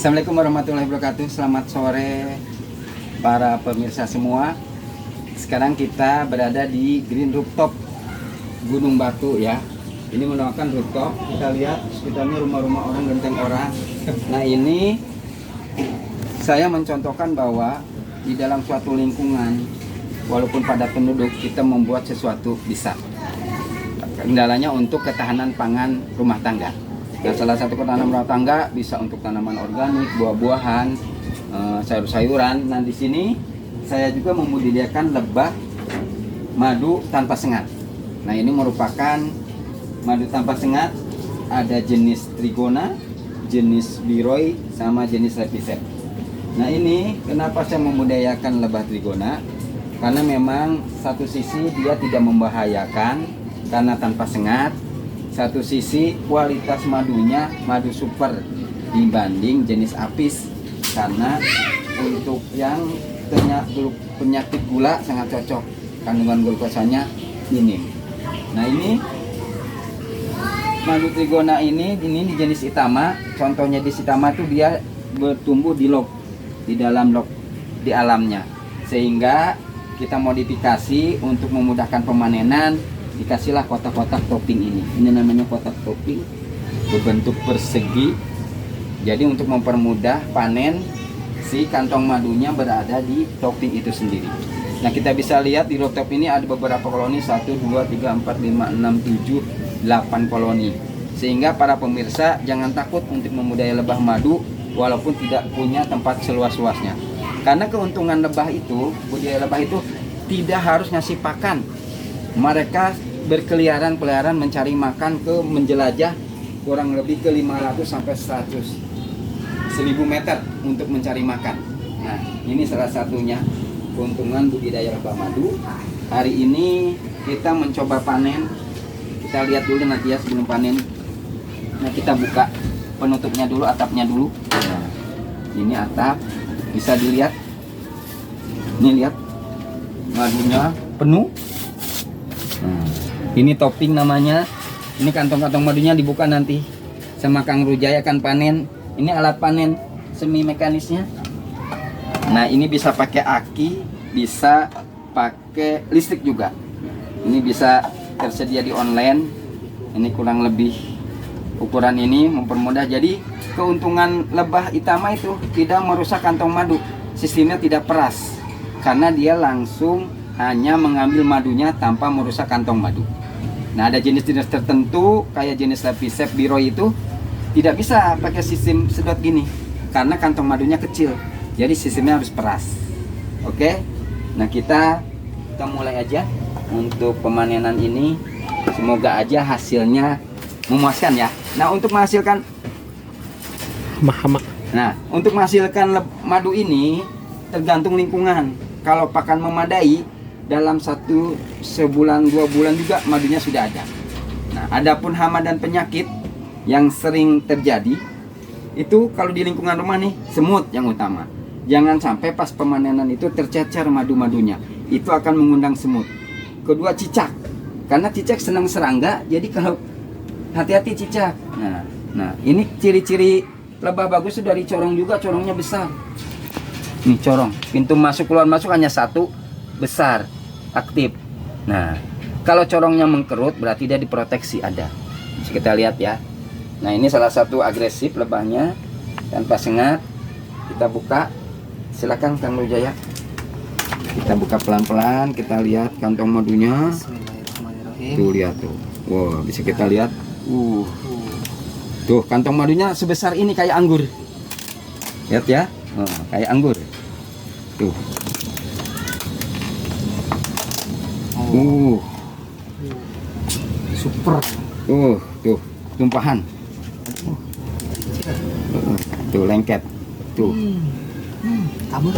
Assalamualaikum warahmatullahi wabarakatuh. Selamat sore para pemirsa semua. Sekarang kita berada di Green Rooftop Gunung Batu ya. Ini merupakan rooftop. Kita lihat sekitarnya rumah-rumah orang, genteng orang. Nah, ini saya mencontohkan bahwa di dalam suatu lingkungan, walaupun padat penduduk, kita membuat sesuatu bisa. Kendalanya untuk ketahanan pangan rumah tangga. Nah, salah satu ketahanan rumah tangga bisa untuk tanaman organik, buah-buahan, sayur-sayuran. Nah, di sini saya juga membudidayakan lebah madu tanpa sengat. Nah, ini merupakan madu tanpa sengat. Ada jenis Trigona, jenis Biroi, sama jenis Lepisep. Nah, ini kenapa saya membudidayakan lebah Trigona? Karena memang satu sisi dia tidak membahayakan karena tanpa sengat. Satu sisi kualitas madunya madu super dibanding jenis Apis, karena untuk yang penyakit gula sangat cocok, kandungan glukosanya minim. Nah, ini madu Trigona ini di jenis Itama. Contohnya di Itama itu dia bertumbuh di dalam log di alamnya, sehingga kita modifikasi untuk memudahkan pemanenan. Dikasihlah kotak-kotak topping ini. Ini namanya kotak topping, berbentuk persegi. Jadi untuk mempermudah panen, si kantong madunya berada di topping itu sendiri. Nah, kita bisa lihat di rooftop ini ada beberapa koloni, 1, 2, 3, 4, 5, 6, 7, 8 koloni. Sehingga para pemirsa jangan takut untuk memudidaya lebah madu walaupun tidak punya tempat seluas-luasnya. Karena keuntungan lebah itu, budidaya lebah itu tidak harus ngasih pakan. Mereka berkeliaran mencari makan menjelajah kurang lebih ke 500 sampai 1000 meter untuk mencari makan. Nah, ini salah satunya keuntungan budidaya lebah madu. Hari ini kita mencoba panen. Kita lihat dulu nanti ya sebelum panen. Nah, kita buka penutupnya dulu, atapnya dulu. Nah, ini atap, bisa dilihat. Ini lihat madunya penuh. Nah, ini topping namanya. Ini kantong-kantong madunya dibuka nanti sama Kang Rujaya akan panen. Ini alat panen semi mekanisnya. Nah, ini bisa pakai aki, bisa pakai listrik juga. Ini bisa tersedia di online. Ini kurang lebih ukuran ini mempermudah. Jadi keuntungan lebah Itama itu tidak merusak kantong madu. Sistemnya tidak peras karena dia langsung hanya mengambil madunya tanpa merusak kantong madu. Nah, ada jenis-jenis tertentu kayak jenis Lepisep, Biroi itu tidak bisa pakai sistem sedot gini karena kantong madunya kecil. Jadi sistemnya harus peras. Oke. Nah, kita mulai aja untuk pemanenan ini. Semoga aja hasilnya memuaskan ya. Nah, untuk menghasilkan untuk menghasilkan madu ini tergantung lingkungan. Kalau pakan memadai, dalam sebulan 2 bulan juga madunya sudah ada. Nah, adapun hama dan penyakit yang sering terjadi itu kalau di lingkungan rumah nih, semut yang utama. Jangan sampai pas pemanenan itu tercecer madu-madunya. Itu akan mengundang semut. Kedua, cicak. Karena cicak senang serangga, jadi kalau hati-hati cicak. Nah, ini ciri-ciri lebah bagus itu dari corong juga, corongnya besar. Nih corong, pintu masuk keluar masuk hanya satu, besar, aktif. Nah, kalau corongnya mengkerut berarti dia diproteksi ada. Bisa kita lihat ya. Nah, ini salah satu agresif lebahnya tanpa sengat. Kita buka. Silakan Kang Rujaya. Kita buka pelan-pelan, kita lihat kantong madunya. Tuh lihat tuh. Wow, bisa kita lihat. Tuh kantong madunya sebesar ini kayak anggur. Lihat ya. Oh, kayak anggur. Tuh. Super. Tuh tumpahan. Tuh lengket. Tuh. Kabur.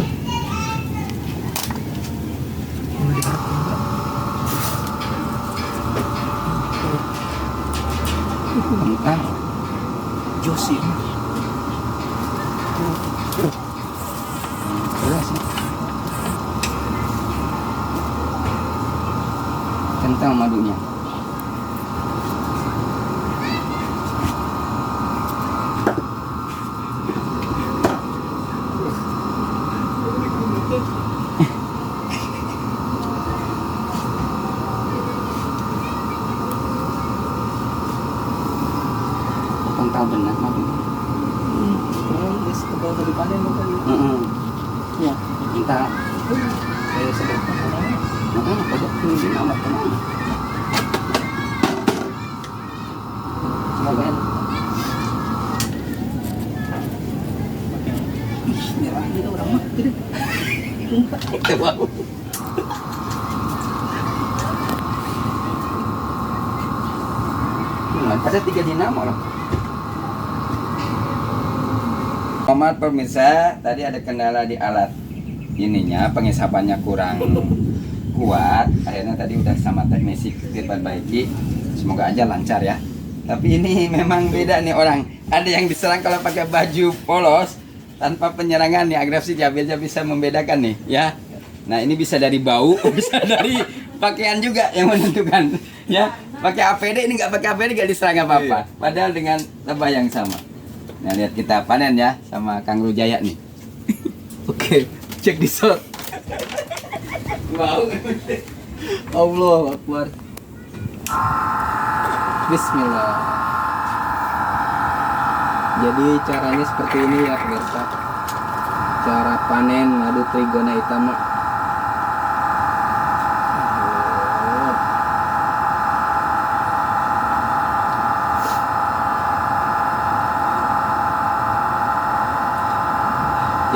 Josi. Kental madunya. kental benar madu. Guys, tebal dari panen lo kali. Ya. Kental. Kayak sedap. Pojok ini amat tenang. Semoga Ini lagi orang mah. kita bau. Pada 3 dinamo loh. Selamat pemirsa, tadi ada kendala di alat ininya, pengisapannya kurang kuat. Akhirnya tadi udah sama teknisi diperbaiki. Semoga aja lancar ya. Tapi ini memang beda nih orang. Ada yang diserang kalau pakai baju polos tanpa penyerangan nih, agresif ya, biar bisa membedakan nih ya. Nah ini bisa dari bau, bisa dari pakaian juga yang menentukan ya. Pakai APD ini nggak pakai APD nggak diserang apa-apa. Padahal dengan lebah yang sama. Nah lihat kita panen ya sama Kang Rujaya nih. Oke, cek di shot. Wow. Allah Akbar. Bismillah. Jadi caranya seperti ini ya pemirsa. Cara panen madu Trigona Itama.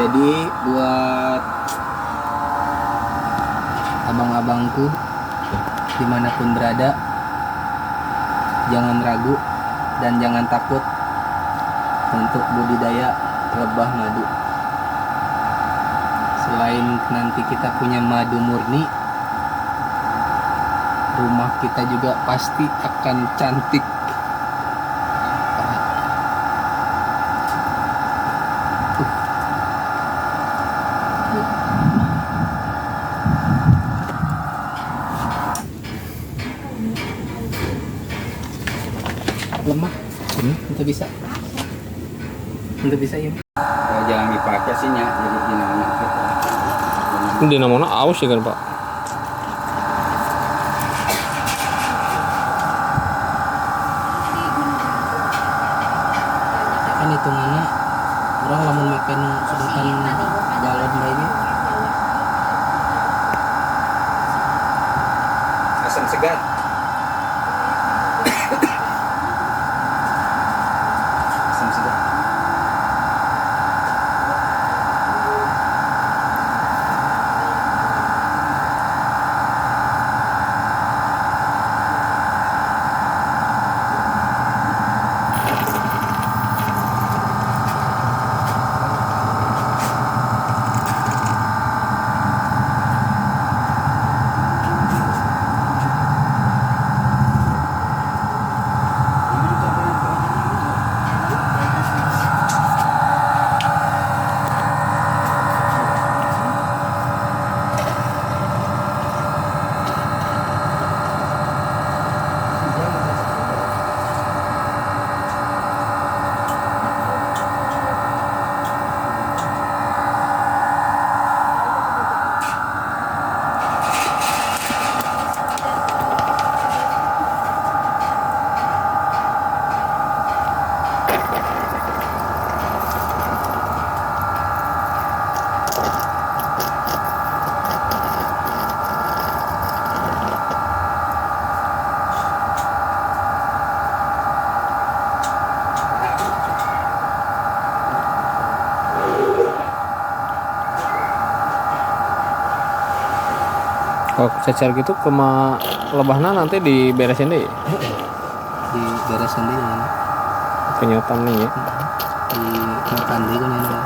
Jadi buat abang-abangku dimanapun berada, jangan ragu dan jangan takut untuk budidaya lebah madu. Selain nanti kita punya madu murni, rumah kita juga pasti akan cantik. Lemah, untuk bisa ya. Oh, jangan dipakai sih ya, jadi dinamo kita. Dinamona aus ya kan Pak? Kan hitungannya orang lamun make nu sebutan galon bae ge Asam segar. Asam segar. Kalau cecer gitu kema lebahna nanti diberesin deh. di beres sendiri kan. Penyotan nih ya. Di makan deh kan ya.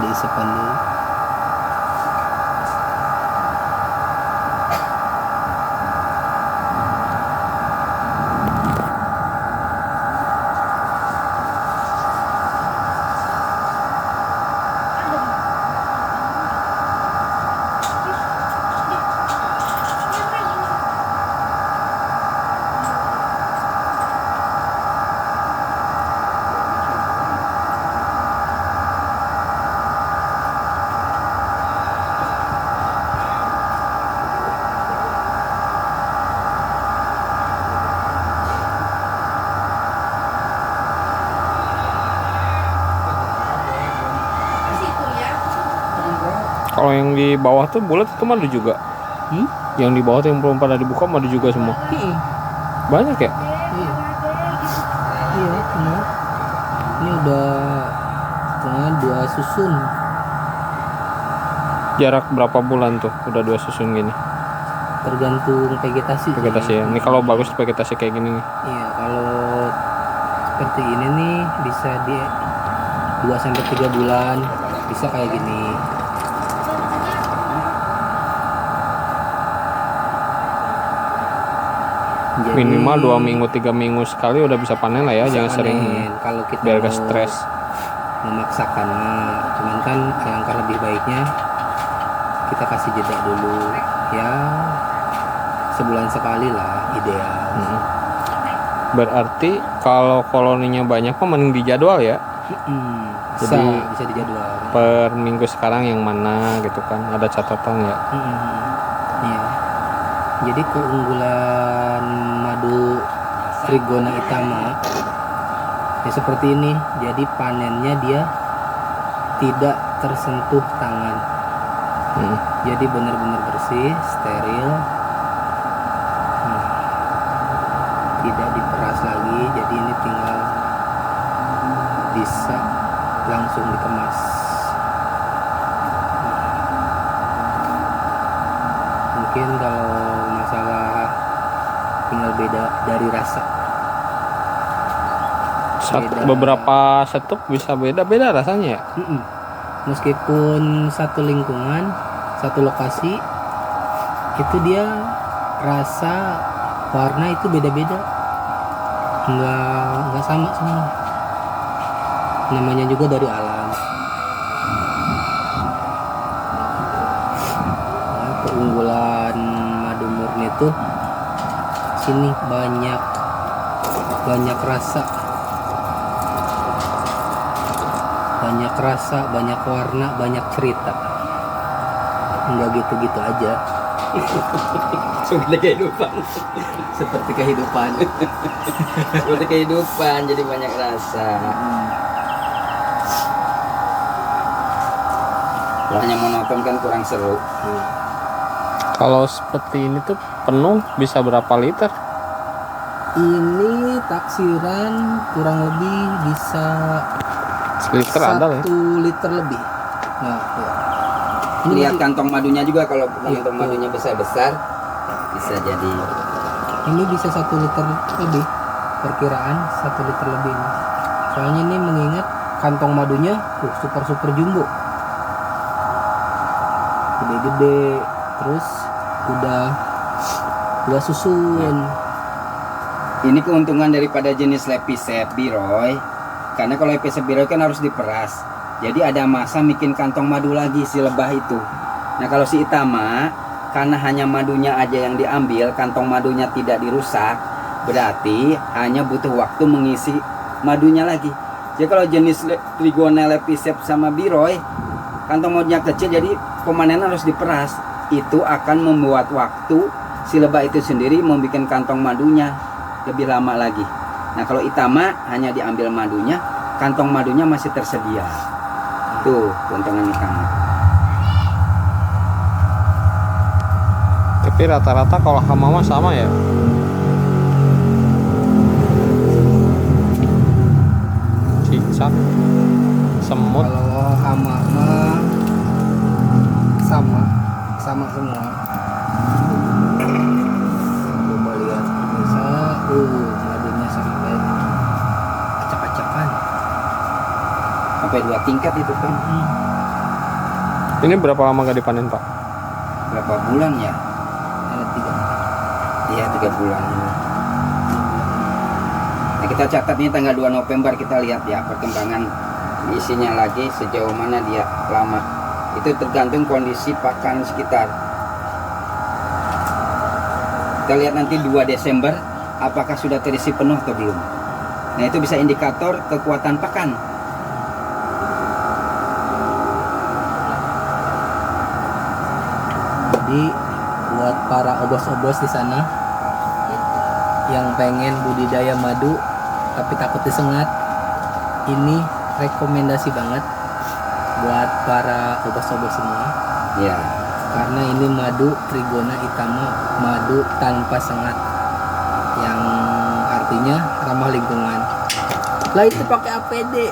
Diisepan deh. Kalau yang di bawah tuh bulat itu madu juga. Yang di bawah tuh yang belum pada dibuka madu juga semua. Banyak ya? Iya. Iya, benar. Ini udah setengah 2 susun. Jarak berapa bulan tuh udah 2 susun gini? Tergantung vegetasi. Vegetasi ya. Ini kalau bagus vegetasi kayak gini nih. Iya, kalau seperti ini nih bisa di 2 sampai 3 bulan bisa kayak gini. Jadi, Minimal 2 minggu 3 minggu sekali udah bisa panen lah ya, bisa jangan sering panen. Kalau kita biar gak mau stres. memaksakan mah, cuman kan alangkah lebih baiknya kita kasih jeda dulu ya, sebulan sekali lah ideal. Berarti kalau koloninya banyak mah mending dijadwal ya. Bisa Jadi, bisa dijadwal. Per minggu sekarang yang mana gitu kan, ada catatan ya. Iya. Jadi keunggulan madu Trigona Itama ya seperti ini. Jadi panennya dia tidak tersentuh tangan. Jadi benar-benar bersih, steril. Tidak diperas lagi. Jadi ini tinggal bisa langsung dikemas. Mungkin kalau masalah tinggal beda dari rasa. Beberapa setup bisa beda-beda rasanya ya. Meskipun satu lingkungan, satu lokasi, itu dia rasa, warna itu beda-beda, nggak sama semua. Namanya juga dari alam. Nah, keunggulan madu murni itu sini banyak rasa, banyak warna, banyak cerita. Enggak gitu-gitu aja. Seperti kehidupan. Seperti kehidupan. Seperti kehidupan, jadi banyak rasa. Hanya monoton kan kurang seru. Kalau seperti ini tuh penuh bisa berapa liter? Ini taksiran kurang lebih bisa 1 liter ada lah ya. 1 liter lebih. Nah, ya. Ini Lihat kantong madunya juga, kalau Iya, kantong madunya besar-besar bisa jadi. ini bisa 1 liter lebih, perkiraan 1 liter lebih. Soalnya ini mengingat kantong madunya super jumbo, gede-gede, terus udah susun. Ini keuntungan daripada jenis Lepisep Biroy, karena kalau Lepisep Biroy kan harus diperas, jadi ada masa bikin kantong madu lagi si lebah itu. Nah kalau si Itama, karena hanya madunya aja yang diambil, kantong madunya tidak dirusak, berarti hanya butuh waktu mengisi madunya lagi. Jadi kalau jenis Trigona Lepisep sama Biroy, kantong madunya kecil, jadi pemanenan harus diperas. Itu akan membuat waktu si lebah itu sendiri membuat kantong madunya lebih lama lagi. Nah kalau Itama hanya diambil madunya, kantong madunya masih tersedia. Tuh keuntungan Itama. Tapi rata-rata kalau hama mah sama ya. Cicak, semut. Kalau hama mah sama semua. Coba lihat, bisa madunya sampai acak-acakan. Sampai 2 tingkat itu kan. Ini berapa lama gak dipanen Pak? Berapa bulan ya? Ada 3. Iya 3 bulan ini. Nah kita catat nih tanggal 2 November, kita lihat ya perkembangan isinya lagi sejauh mana dia lama. Itu tergantung kondisi pakan sekitar. Kita lihat nanti 2 Desember apakah sudah terisi penuh atau belum. Nah itu bisa indikator kekuatan pakan. Jadi buat para obos-obos di sana yang pengen budidaya madu tapi takut disengat, ini rekomendasi banget buat para obos-obos semua. Ya. Karena ini madu Trigona Itama, madu tanpa sengat, yang artinya ramah lingkungan. Lah itu pakai APD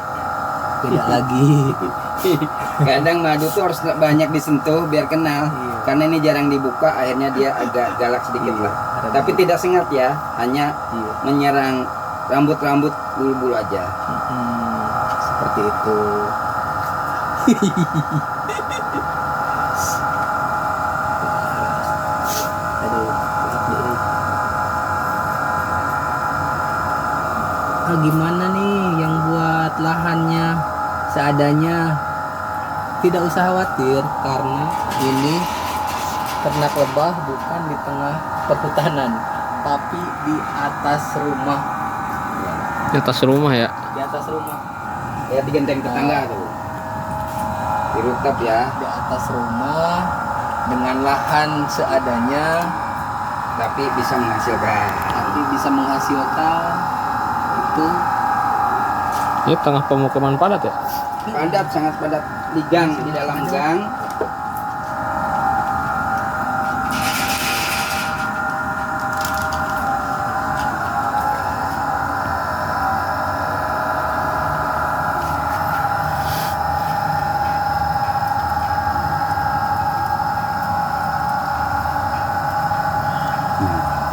beda lagi. Kadang madu tuh harus banyak disentuh biar kenal. Iya. Karena ini jarang dibuka, akhirnya dia agak galak sedikit Iya, lah. ada Tapi gitu. tidak sengat ya, hanya Iya. menyerang rambut-rambut bulu-bulu aja. Seperti itu. Aduh, gimana nih yang buat lahannya seadanya? Tidak usah khawatir karena ini ternak lebah bukan di tengah perhutanan, tapi di atas rumah. Di atas rumah ya. Di atas rumah. Ya di genteng tetangga tuh. Di rooftop ya, Di atas rumah dengan lahan seadanya, tapi bisa menghasilkan. tapi bisa menghasilkan itu. Ini tengah pemukiman padat ya. Padat, sangat padat di gang, di dalam gang.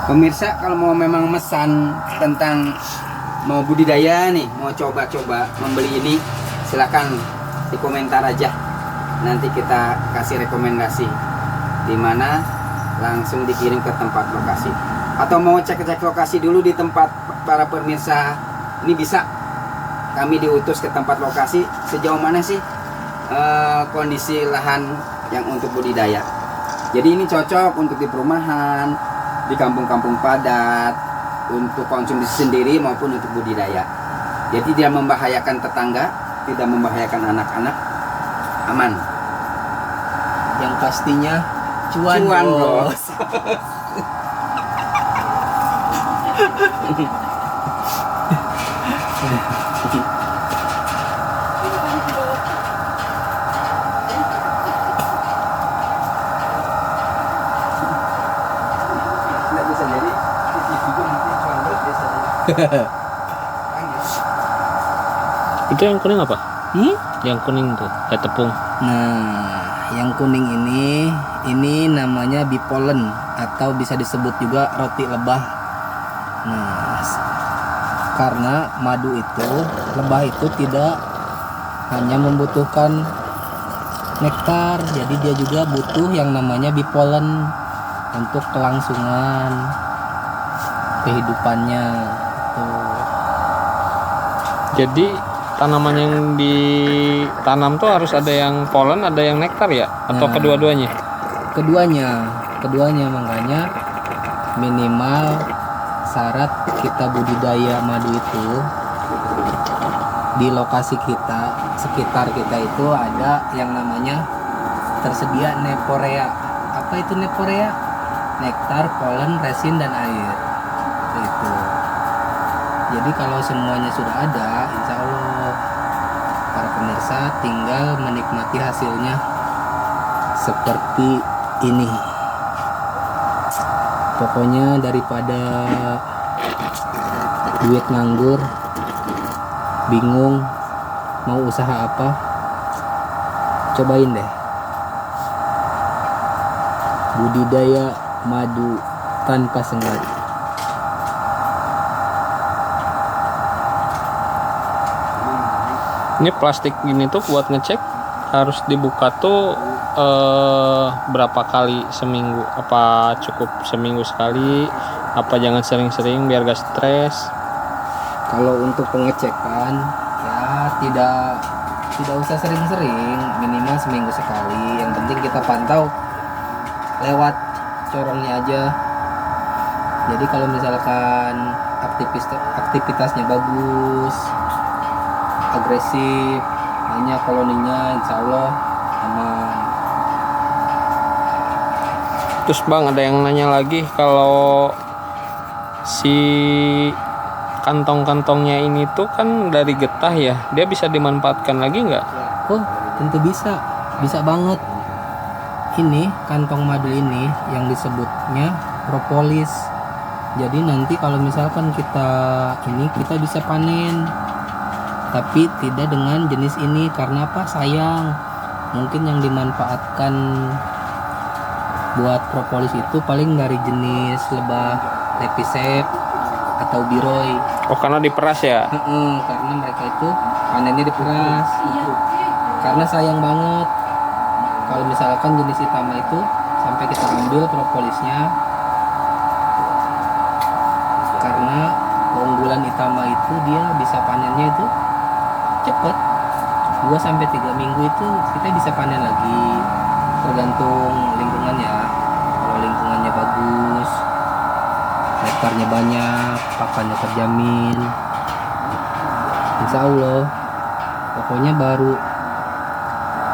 Pemirsa kalau mau memang mesan tentang mau budidaya nih, mau coba-coba membeli ini, silakan di komentar aja. Nanti kita kasih rekomendasi di mana langsung dikirim ke tempat lokasi. Atau mau cek-cek lokasi dulu di tempat para pemirsa, ini bisa kami diutus ke tempat lokasi sejauh mana sih kondisi lahan yang untuk budidaya. Jadi ini cocok untuk di perumahan, di kampung-kampung padat, untuk konsumsi sendiri maupun untuk budidaya. Jadi tidak membahayakan tetangga, tidak membahayakan anak-anak, aman. Yang pastinya cuan, Cuan, bos. bos. Tidak bisa jadi juga mungkin cuan terus bisa jadi. Itu yang kuning apa? Hmm? Yang kuning tuh kayak tepung. Nah, yang kuning ini namanya bipolen atau bisa disebut juga roti lebah. Nah, karena madu itu, lebah itu tidak hanya membutuhkan nektar, jadi dia juga butuh yang namanya bipolen untuk kelangsungan kehidupannya. Tuh. Jadi tanaman yang ditanam tuh harus ada yang polen, ada yang nektar ya? Atau Nah. kedua-duanya? Keduanya makanya minimal syarat kita budidaya madu itu di lokasi kita, sekitar kita itu ada yang namanya tersedia neporea. Apa itu neporea? Nektar, polen, resin, dan air. Itu. Jadi kalau semuanya sudah ada, insya Allah para pemirsa tinggal menikmati hasilnya seperti ini. Pokoknya daripada duit nganggur, bingung mau usaha apa, cobain deh budidaya madu tanpa sengat. Ini plastik gini tuh buat ngecek harus dibuka tuh berapa kali seminggu? Apa cukup seminggu sekali? Apa jangan sering-sering biar gak stres? Kalau untuk pengecekan ya tidak usah sering-sering, minimal seminggu sekali. Yang penting kita pantau lewat corongnya aja. Jadi kalau misalkan aktivitasnya bagus, agresif, banyak koloninya, insya Allah aman. Terus bang, ada yang nanya lagi, kalau si kantong-kantongnya ini tuh kan dari getah ya, dia bisa dimanfaatkan lagi nggak? Oh, tentu bisa banget. ini kantong madu ini yang disebutnya propolis. Jadi nanti kalau misalkan kita bisa panen, tapi tidak dengan jenis ini. Karena apa? Sayang. Mungkin yang dimanfaatkan buat propolis itu paling dari jenis lebah lepisep atau biroy. Oh, karena diperas ya? Karena mereka itu panennya diperas. Karena sayang banget kalau misalkan jenis Itama itu sampai kita ambil propolisnya, karena keunggulan Itama itu dia bisa panennya itu cepet, 2-3 minggu itu kita bisa panen lagi, tergantung lingkungannya. Kalau lingkungannya bagus, nektarnya banyak, pakannya terjamin, insya Allah. Pokoknya baru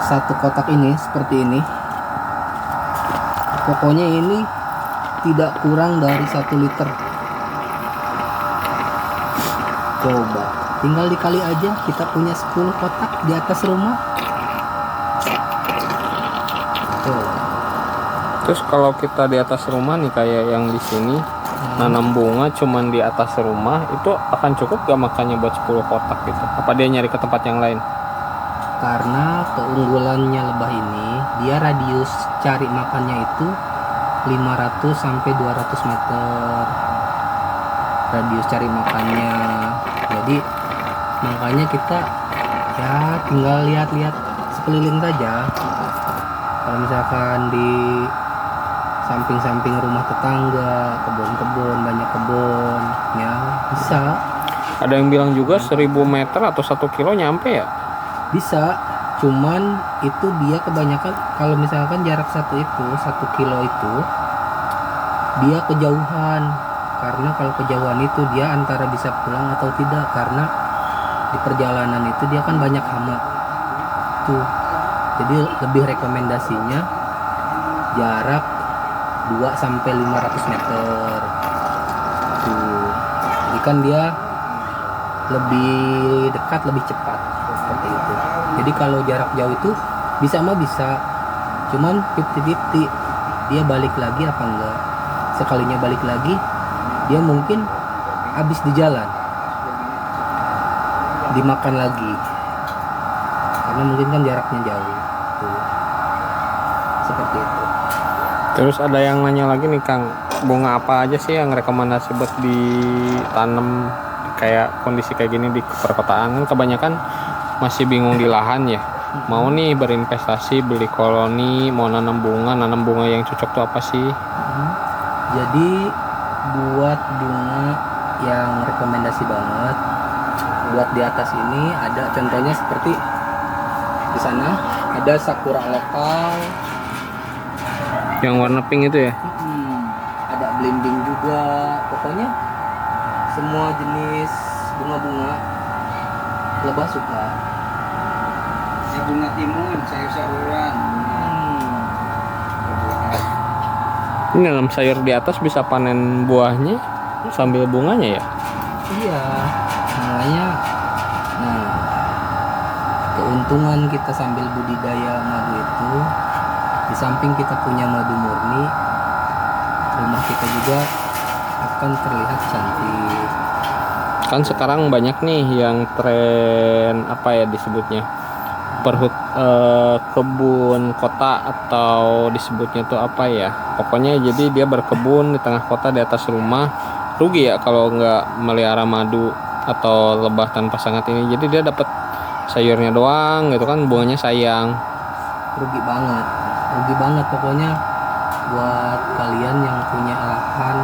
satu kotak ini seperti ini, pokoknya ini tidak kurang dari 1 liter. Coba tinggal dikali aja, kita punya 10 kotak di atas rumah. Tuh. Terus kalau kita di atas rumah nih kayak yang di sini nanam bunga cuman di atas rumah, itu akan cukup gak makannya buat 10 kotak gitu? Apa dia nyari ke tempat yang lain? Karena keunggulannya lebah ini, dia radius cari makannya itu 500 sampai 200 meter radius cari makannya. Jadi makanya kita ya tinggal lihat-lihat sekeliling saja. Kalau misalkan di samping-samping rumah tetangga, kebun-kebun, banyak kebun, ya bisa. Ada yang bilang juga 1000 meter atau 1 kilo nyampe ya? Bisa, cuman itu dia kebanyakan kalau misalkan jarak 1 kilo itu dia kejauhan. Karena kalau kejauhan itu dia antara bisa pulang atau tidak, karena di perjalanan itu dia kan banyak hama tuh. Jadi lebih rekomendasinya jarak 2-500 meter tuh. Jadi kan dia lebih dekat, lebih cepat seperti itu. Jadi kalau jarak jauh itu bisa cuman 50-50 dia balik lagi apa enggak. Sekalinya balik lagi dia mungkin habis di jalan dimakan lagi, karena mungkin kan jaraknya jauh tuh. Seperti itu. Terus ada yang nanya lagi nih Kang, bunga apa aja sih yang rekomendasi buat ditanam kayak kondisi kayak gini di perkotaan? Kan kebanyakan masih bingung di lahan ya, mau nih berinvestasi beli koloni, mau nanam bunga yang cocok tuh apa sih? Jadi buat bunga yang rekomendasi banget buat di atas ini ada contohnya seperti di sana ada sakura lokal yang warna pink itu ya? Ada belimbing juga. Pokoknya semua jenis bunga-bunga lebah suka. Ya, bunga timun, sayur-sayuran. Ini dalam sayur di atas bisa panen buahnya sambil bunganya ya? Iya, makanya nah keuntungan kita sambil budidaya madu itu, di samping kita punya madu murni, rumah kita juga akan terlihat cantik. Kan sekarang banyak nih yang tren apa ya disebutnya, kebun kota atau disebutnya tuh apa ya, pokoknya jadi dia berkebun di tengah kota di atas rumah. Rugi ya kalau nggak melihara madu atau lebah tanpa sangat ini, jadi dia dapat sayurnya doang gitu kan, bunganya sayang. Rugi banget pokoknya buat kalian yang punya lahan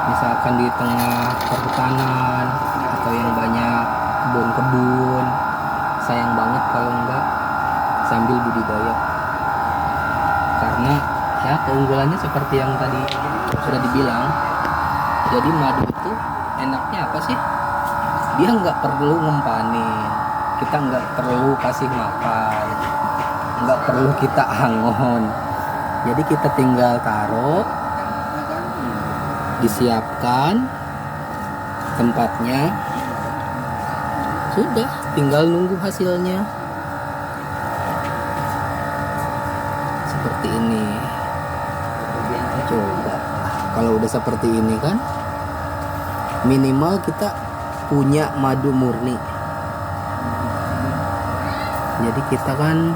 misalkan di tengah perhutanan atau yang banyak kebun-kebun, sayang banget kalau enggak sambil budidaya. Karena ya keunggulannya seperti yang tadi sudah dibilang, jadi madu itu enaknya apa sih? Dia nggak perlu ngempanin, kita nggak perlu kasih makan, nggak perlu kita angon. Jadi kita tinggal taruh, disiapkan tempatnya, sudah tinggal nunggu hasilnya. seperti ini. Coba kalau udah seperti ini kan minimal kita punya madu murni. Jadi kita kan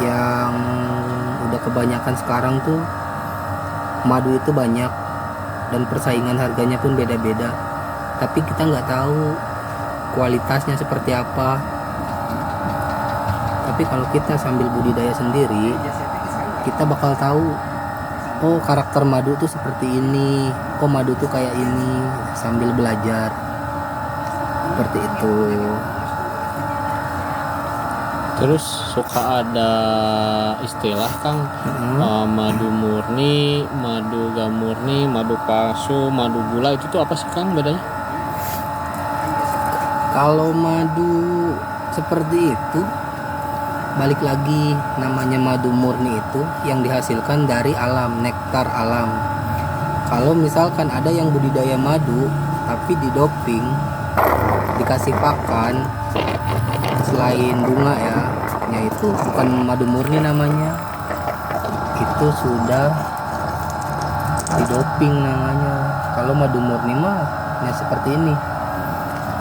yang udah kebanyakan sekarang tuh madu itu banyak dan persaingan harganya pun beda-beda, tapi kita nggak tahu kualitasnya seperti apa. Tapi kalau kita sambil budidaya sendiri, kita bakal tahu, oh karakter madu tuh seperti ini, oh madu tuh kayak ini, sambil belajar seperti itu. Terus suka ada istilah Kang, madu murni, madu gak murni, madu palsu, madu gula, itu tuh apa sih Kang bedanya? Kalau madu seperti itu, balik lagi, namanya madu murni itu yang dihasilkan dari alam, nektar alam. Kalau misalkan ada yang budidaya madu tapi didoping, dikasih pakan selain bunga ya, itu bukan madu murni namanya, itu sudah didoping namanya. Kalau madu murni mah ya seperti ini,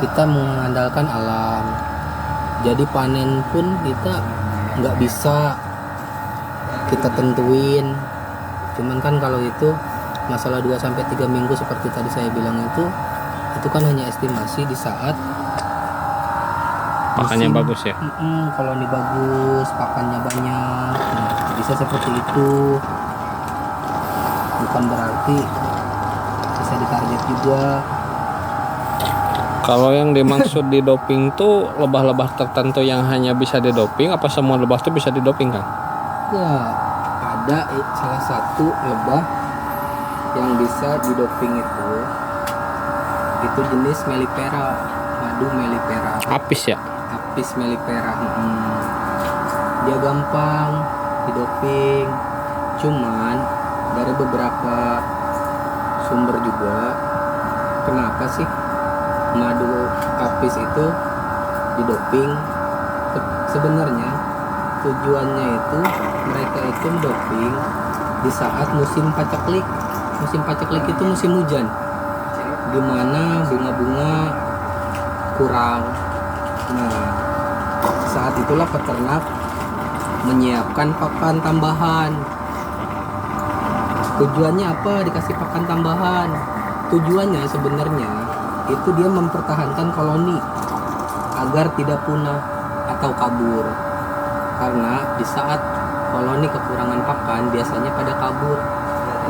kita mengandalkan alam. Jadi panen pun kita nggak bisa kita tentuin, cuman kan kalau itu masalah 2-3 minggu seperti tadi saya bilang itu kan hanya estimasi di saat Pakannya bagus ya. Kalau ini bagus, pakannya banyak, nah, bisa seperti itu. Bukan berarti bisa ditarget juga. Kalau yang dimaksud di doping tuh lebah-lebah tertentu yang hanya bisa didoping, apa semua lebah tuh bisa didoping Kang? Ya, ada salah satu lebah yang bisa didoping itu jenis Mellifera, madu Mellifera. Apis ya? Apis Mellifera. Dia gampang didoping, cuman dari beberapa sumber juga, kenapa sih madu apis itu didoping? Sebenarnya tujuannya itu mereka itu doping di saat musim paceklik. Musim paceklik itu musim hujan, dimana bunga-bunga kurang. Nah, saat itulah peternak menyiapkan pakan tambahan. Tujuannya apa dikasih pakan tambahan? Tujuannya sebenarnya itu dia mempertahankan koloni agar tidak punah atau kabur. Karena di saat koloni kekurangan pakan biasanya pada kabur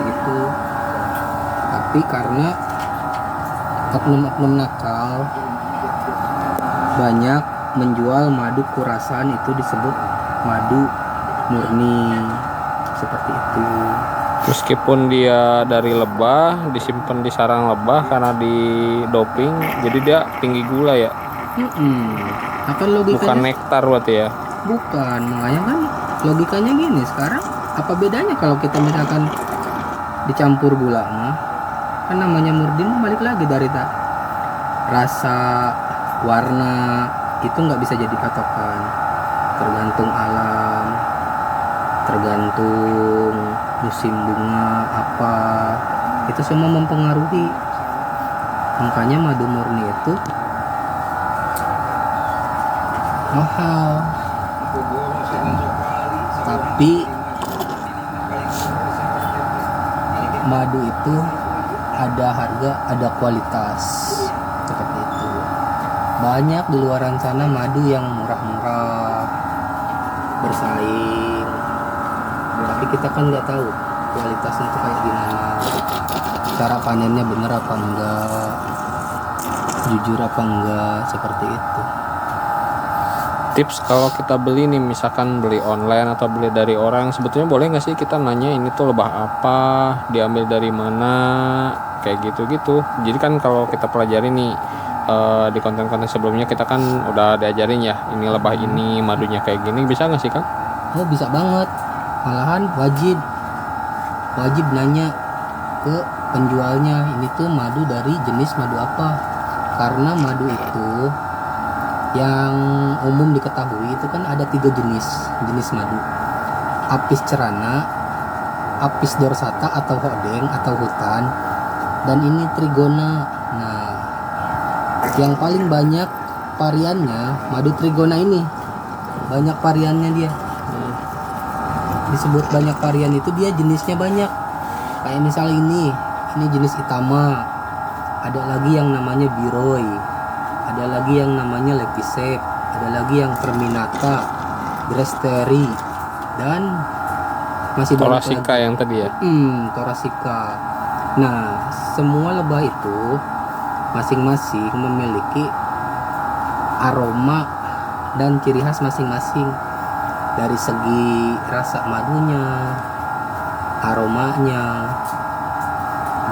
gitu. Tapi karena oknum-oknum nakal banyak menjual madu kurasan, itu disebut madu murni seperti itu. Meskipun dia dari lebah, disimpan di sarang lebah karena di doping, jadi dia tinggi gula ya. Akan logikanya Bukan nektar berarti ya. bukan, makanya kan logikanya gini. Sekarang apa bedanya kalau kita misalkan dicampur gula mah, kan namanya murni, balik lagi dari rasa, warna, itu nggak bisa jadi patokan. Tergantung alam, tergantung musim bunga apa, itu semua mempengaruhi. Makanya madu murni itu mahal, tapi madu itu ada harga, ada kualitas, seperti itu. Banyak di luaran sana madu yang murah-murah bersaing, tapi kita kan nggak tahu kualitasnya itu kayak gimana, cara panennya bener apa enggak, jujur apa enggak, seperti itu. Tips kalau kita beli nih, misalkan beli online atau beli dari orang, sebetulnya boleh nggak sih kita nanya ini tuh lebah apa, diambil dari mana, kayak gitu-gitu. Jadi kan kalau kita pelajari nih di konten-konten sebelumnya, kita kan udah diajarin ya, ini lebah ini madunya kayak gini, bisa nggak sih Kang? Oh bisa banget, malahan wajib nanya ke penjualnya, ini tuh madu dari jenis madu apa. Karena madu itu yang umum diketahui itu kan ada 3 jenis madu. Apis cerana, Apis dorsata atau hodeng atau hutan, dan ini trigona. Nah, yang paling banyak variannya madu trigona ini. Banyak variannya dia. Disebut banyak varian itu dia jenisnya banyak. Kayak misal ini jenis Itama. Ada lagi yang namanya Biroi. Ada lagi yang namanya Lepisep. Ada lagi yang Terminata, Gresteri, dan masih banyak Torasika lagi. yang tadi ya. Torasika. Nah, semua lebah itu masing-masing memiliki aroma dan ciri khas masing-masing dari segi rasa madunya, aromanya,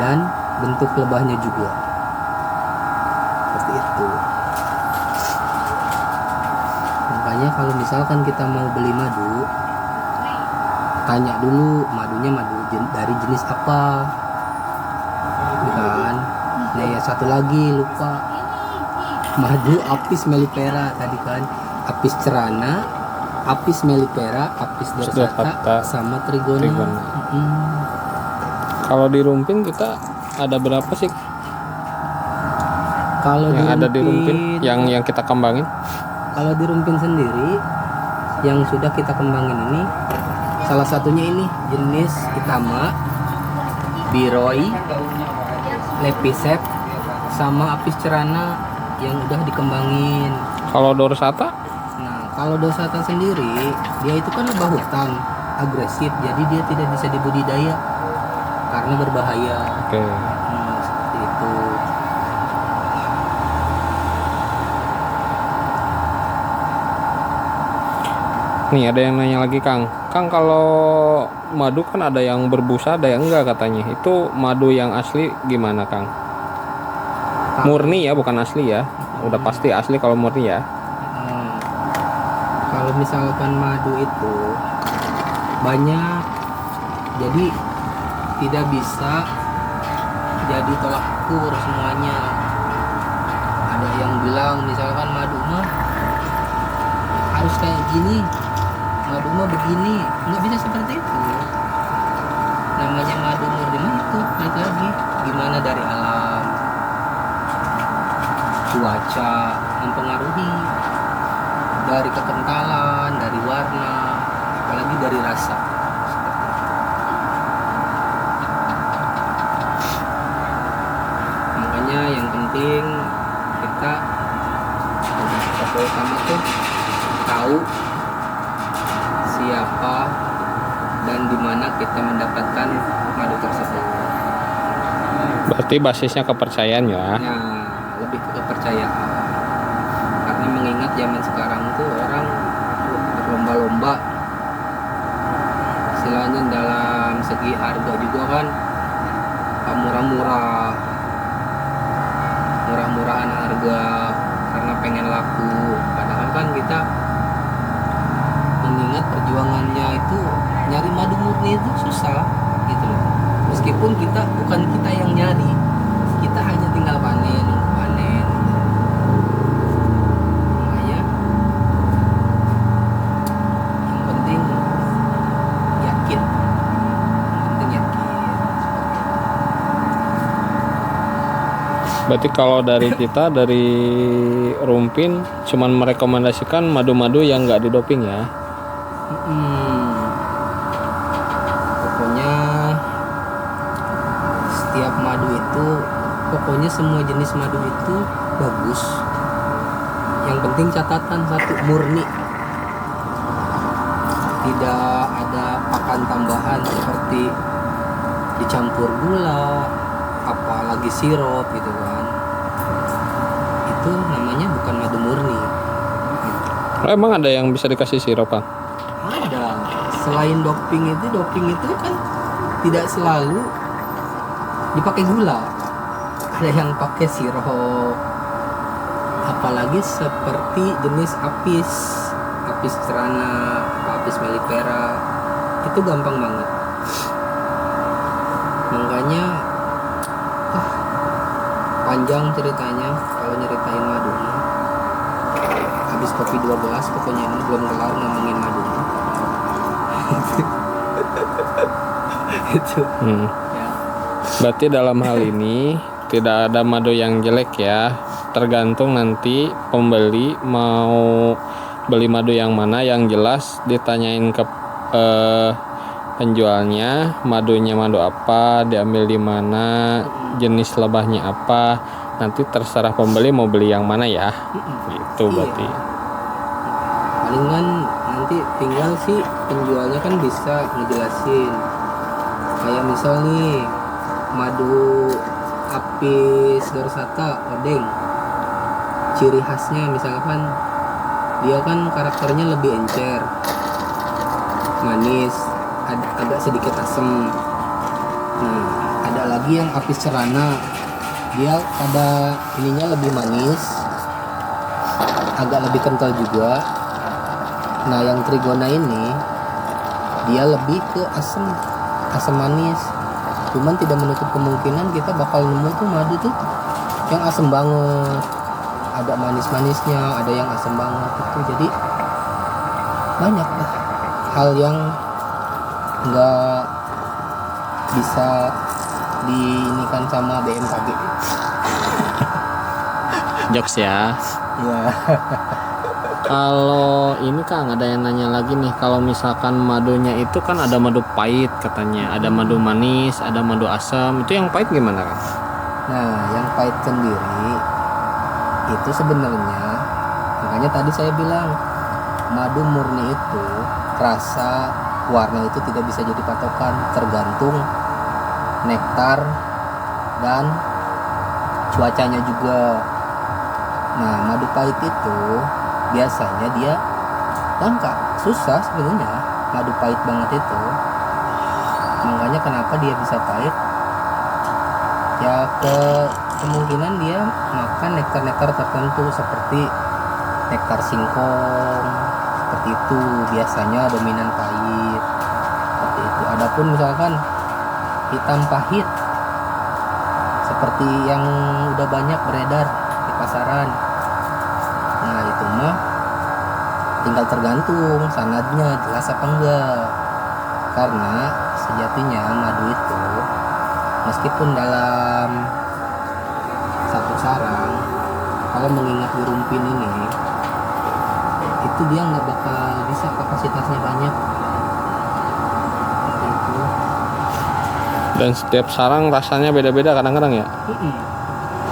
dan bentuk lebahnya juga. Seperti itu. Makanya kalau misalkan kita mau beli madu, tanya dulu madunya dari jenis apa, kan? Nah, ya satu lagi lupa, madu Apis mellifera tadi kan, Apis cerana, Apis mellifera, Apis dorsata, sama trigona. Kalau di Rumpin kita ada berapa sih Kalau yang ada di Rumpin yang kita kembangin? Kalau di Rumpin sendiri yang sudah kita kembangin ini, salah satunya ini jenis Itama, Biroi, Lepisep, sama Apis cerana yang udah dikembangin. Kalau dorsata? Nah, kalau dorsata sendiri dia itu kan lebah hutan, agresif, jadi dia tidak bisa dibudidaya karena berbahaya. Oke. Seperti itu. Nih ada yang nanya lagi Kang. Kang, kalau madu kan ada yang berbusa, ada yang enggak katanya. Itu madu yang asli gimana Kang? Murni ya, bukan asli ya. Udah pasti asli kalau murni ya. Kalau misalkan madu itu banyak, jadi tidak bisa jadi tolak ukur semuanya. Ada yang bilang misalkan madu mah harus kayak gini, madu mah begini, nggak bisa seperti itu. Namanya madu murni mah itu balik lagi gimana dari alam, cuaca mempengaruhi, dari kekentalan, dari warna, apalagi dari rasa. Makanya yang penting kita pertama tuh tahu siapa dan di mana kita mendapatkan madu tersebut. Berarti basisnya kepercayaan ya. Nah, lebih ke kepercayaan. Karena mengingat zaman sekarang tuh orang berlomba-lomba, istilahnya dalam segi harga juga kan murah-murahan harga karena pengen laku. Padahal kan kita mengingat perjuangannya itu nyari madu murni itu susah gitu loh. Meskipun bukan kita yang nyari, kita hanya tinggal panen. Makanya yang penting yakin. Berarti kalau dari kita dari Rumpin cuman merekomendasikan madu-madu yang nggak didoping ya. Pokoknya setiap madu itu, pokoknya semua jenis madu itu bagus. Yang penting catatan satu, murni, tidak ada pakan tambahan seperti dicampur gula, apalagi sirup gitu kan. Itu namanya bukan madu murni. Oh, emang ada yang bisa dikasih sirup Kang? Ada. Selain doping itu kan tidak selalu dipakai gula. Ada yang pakai sirup. Apalagi seperti jenis apis cerana, apis mellifera, itu gampang banget. Makanya panjang ceritanya kalau nyeritain madu. Habis kopi 2 gelas pokoknya ini belum kelar ngomongin madu. Itu Hmm. ya. Berarti dalam hal ini tidak ada madu yang jelek ya. Tergantung nanti pembeli mau beli madu yang mana, yang jelas ditanyain ke penjualnya madunya madu apa, diambil di mana, jenis lebahnya apa. Nanti terserah pembeli mau beli yang mana ya. Gitu Iya. berarti. Palingan nanti tinggal sih penjualnya kan bisa ngejelasin. Kayak misal nih madu apis dorsata odeng, ciri khasnya misalkan dia kan karakternya lebih encer, manis, agak sedikit asam. Nah, ada lagi yang apis cerana, dia pada ininya lebih manis, agak lebih kental juga. Nah, yang trigona ini dia lebih ke asam manis. Cuman tidak menutup kemungkinan kita bakal nemu tuh madu tuh yang asam banget, ada manis-manisnya, ada yang asam banget itu. Jadi banyak lah hal yang nggak bisa diinikan sama BMKG. Jokes ya. Ya. Kalau ini Kang, ada yang nanya lagi nih, kalau misalkan madunya itu kan ada madu pahit katanya, ada madu manis, ada madu asam. Itu yang pahit gimana Kang? Nah, yang pahit sendiri itu sebenarnya, makanya tadi saya bilang madu murni itu rasa, warna itu tidak bisa jadi patokan, tergantung nektar dan cuacanya juga. Nah, madu pahit itu biasanya dia langka, susah sebenarnya madu pahit banget itu. Makanya kenapa dia bisa pahit? Ya kemungkinan dia makan nektar-nektar tertentu seperti nektar singkong, seperti itu biasanya dominan pahit. Seperti itu. Adapun misalkan hitam pahit seperti yang udah banyak beredar di pasaran, nah itu mah tinggal tergantung sanadnya jelas apa enggak. Karena sejatinya madu itu meskipun dalam satu sarang, kalau mengingat Wirumpin ini, itu dia nggak bakal bisa kapasitasnya banyak. Seperti itu. Dan setiap sarang rasanya beda-beda kadang-kadang ya.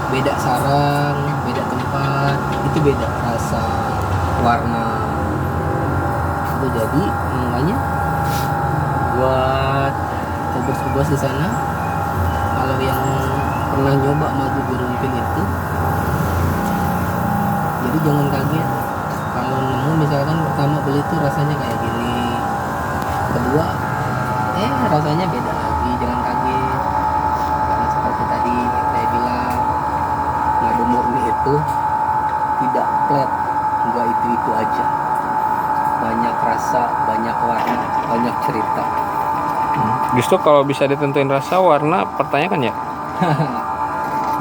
Beda sarang, beda tempat, itu beda rasa, warna. Itu jadi makanya buat sobat-sobat di sana, kalau yang pernah nyoba madu Wirumpin itu, jadi jangan kaget kalau nemu misalkan pertama beli itu rasanya kayak gini, kedua rasanya beda lagi, jangan kaget. Karena seperti tadi saya bilang, madu murni itu tidak flat, enggak itu aja, banyak rasa, banyak warna, banyak cerita. Justru kalau bisa ditentuin rasa, warna, pertanyakan ya.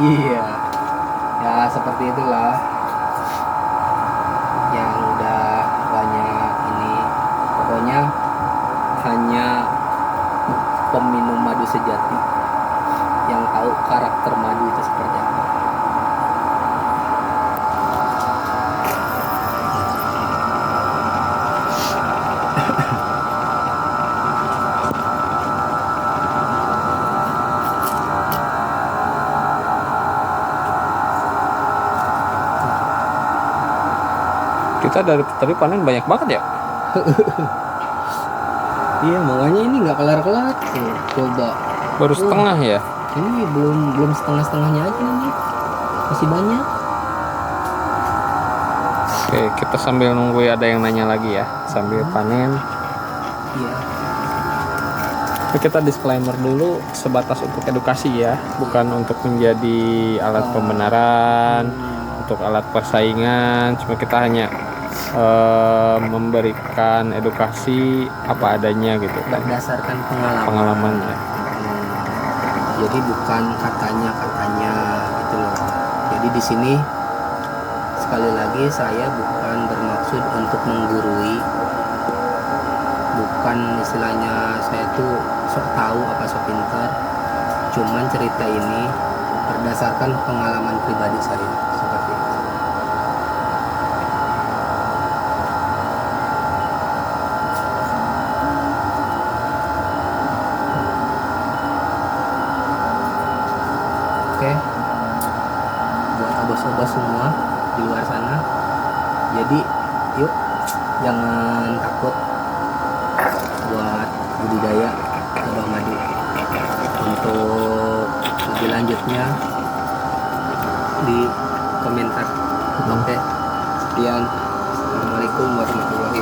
Iya, ya seperti itulah yang udah banyak ini. Pokoknya hanya peminum madu sejati yang tahu karakter madu itu seperti apa. Kita dari tadi panen banyak banget ya. Iya, makanya ini nggak kelar-kelar tuh. Coba Baru setengah ya. ini belum setengahnya aja nih, masih banyak. Oke, kita sambil nunggu ada yang nanya lagi ya, sambil panen. Iya. Tapi kita disclaimer dulu, sebatas untuk edukasi ya, bukan untuk menjadi alat pembenaran, untuk alat persaingan. Cuma kita hanya memberikan edukasi apa adanya gitu kan, Berdasarkan pengalamannya. Jadi bukan katanya gitu loh. Jadi di sini sekali lagi saya bukan bermaksud untuk menggurui, bukan istilahnya saya tuh sok tahu apa sok pintar, cuman cerita ini berdasarkan pengalaman pribadi saya seperti itu. Oke, buat abos-abos semua di luar sana, jadi yuk jangan takut buat budidaya lebah madu. Untuk lebih lanjutnya di komentar. Oke, sekian. Assalamualaikum warahmatullahi